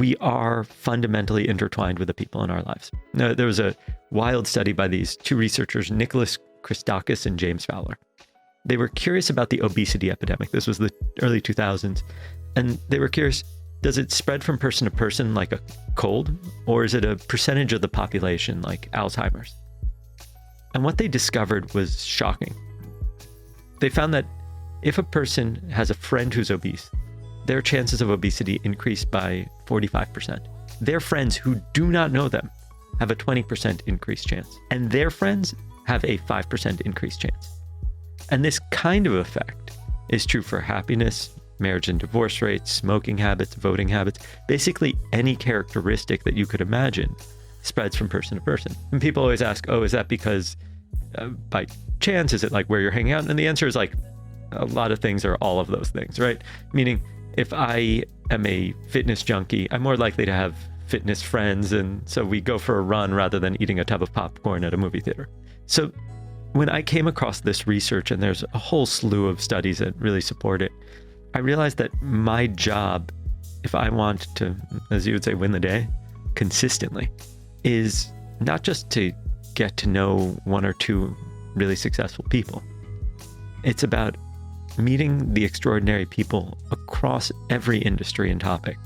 we are fundamentally intertwined with the people in our lives. Now, there was a wild study by these two researchers, Nicholas Christakis and James Fowler. They were curious about the obesity epidemic. This was the early 2000s. And they were curious, does it spread from person to person like a cold, or is it a percentage of the population like Alzheimer's? And what they discovered was shocking. They found that if a person has a friend who's obese, their chances of obesity increase by 45%. Their friends who do not know them have a 20% increased chance, and their friends have a 5% increased chance. And this kind of effect is true for happiness, marriage and divorce rates, smoking habits, voting habits. Basically, any characteristic that you could imagine spreads from person to person. And people always ask, oh, is that because by chance? Is it like where you're hanging out? And the answer is like a lot of things are all of those things, right? Meaning, if I am a fitness junkie, I'm more likely to have fitness friends. And so we go for a run rather than eating a tub of popcorn at a movie theater. So when I came across this research, and there's a whole slew of studies that really support it, I realized that my job, if I want to, as you would say, win the day consistently, is not just to get to know one or two really successful people. It's about meeting the extraordinary people across every industry and topic,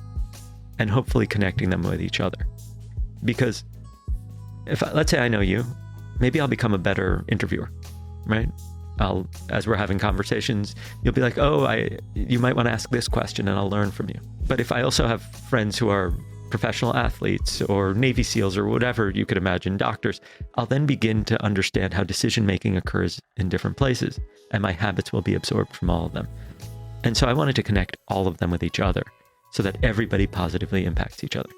and hopefully connecting them with each other. Because let's say I know you, maybe I'll become a better interviewer, right? As we're having conversations, you'll be like, oh, you might want to ask this question, and I'll learn from you. But if I also have friends who are professional athletes or Navy SEALs or whatever you could imagine, doctors, I'll then begin to understand how decision-making occurs in different places, and my habits will be absorbed from all of them. And so I wanted to connect all of them with each other so that everybody positively impacts each other.